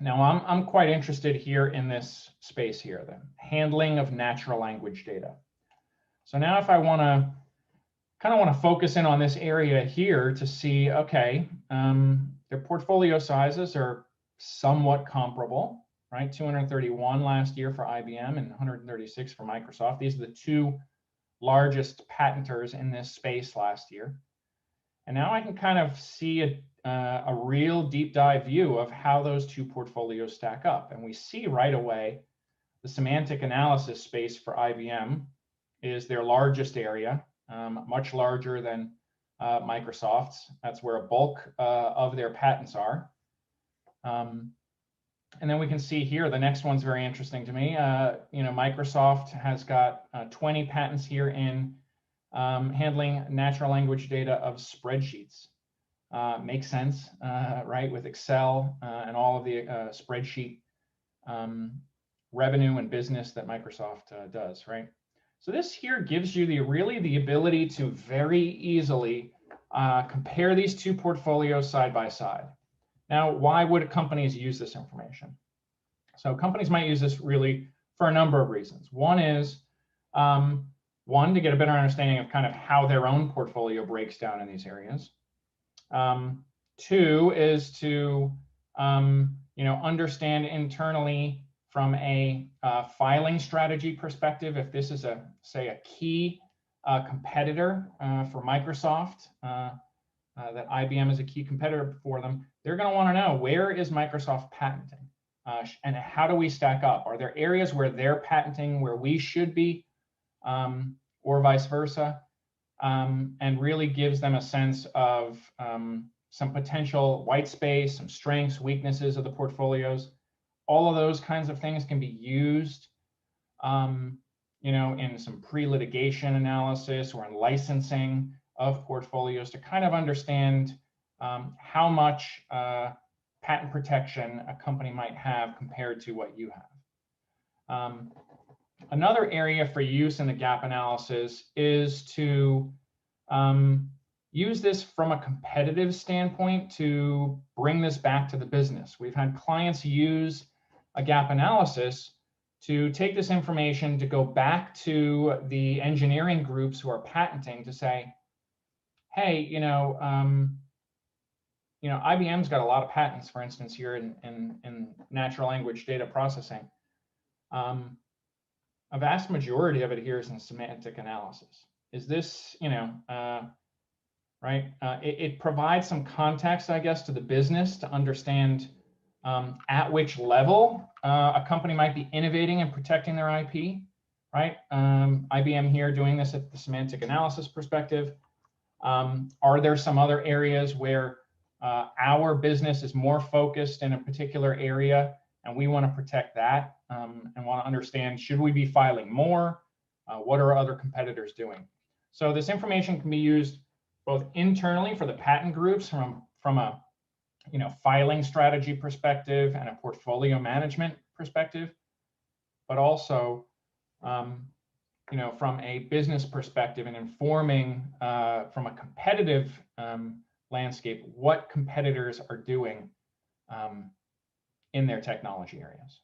Now, I'm quite interested here in this space here, the handling of natural language data. So now if I kind of want to focus in on this area here to see, okay, their portfolio sizes are somewhat comparable, right? 231 last year for IBM and 136 for Microsoft. These are the two largest patenters in this space last year. And now I can kind of see a real deep dive view of how those two portfolios stack up. And we see right away the semantic analysis space for IBM is their largest area, much larger than Microsoft's. That's where a bulk of their patents are. And then we can see here, the next one's very interesting to me. Microsoft has got 20 patents here in handling natural language data of spreadsheets. Makes sense, right? With Excel and all of the spreadsheet revenue and business that Microsoft does, right? So this here gives you really the ability to very easily compare these two portfolios side by side. Now, why would companies use this information? So companies might use this really for a number of reasons. One is, to get a better understanding of kind of how their own portfolio breaks down in these areas. Two is to understand internally from a filing strategy perspective, if this is say a key competitor for Microsoft, that IBM is a key competitor for them, they're going to want to know, where is Microsoft patenting? And how do we stack up? Are there areas where they're patenting where we should be, or vice versa? And really gives them a sense of some potential white space, some strengths, weaknesses of the portfolios. All of those kinds of things can be used, in some pre-litigation analysis or in licensing of portfolios to kind of understand how much patent protection a company might have compared to what you have. Another area for use in the gap analysis is to use this from a competitive standpoint to bring this back to the business. We've had clients use a gap analysis to take this information to go back to the engineering groups who are patenting to say, hey, IBM's got a lot of patents, for instance, here in natural language data processing. A vast majority of it here is in semantic analysis. Is this, right? It provides some context, I guess, to the business to understand at which level a company might be innovating and protecting their IP, right? IBM here doing this at the semantic analysis perspective. Are there some other areas where our business is more focused in a particular area and we want to protect that and want to understand, should we be filing more? What are other competitors doing? So this information can be used both internally for the patent groups from a filing strategy perspective and a portfolio management perspective, but also from a business perspective and informing from a competitive landscape what competitors are doing in their technology areas.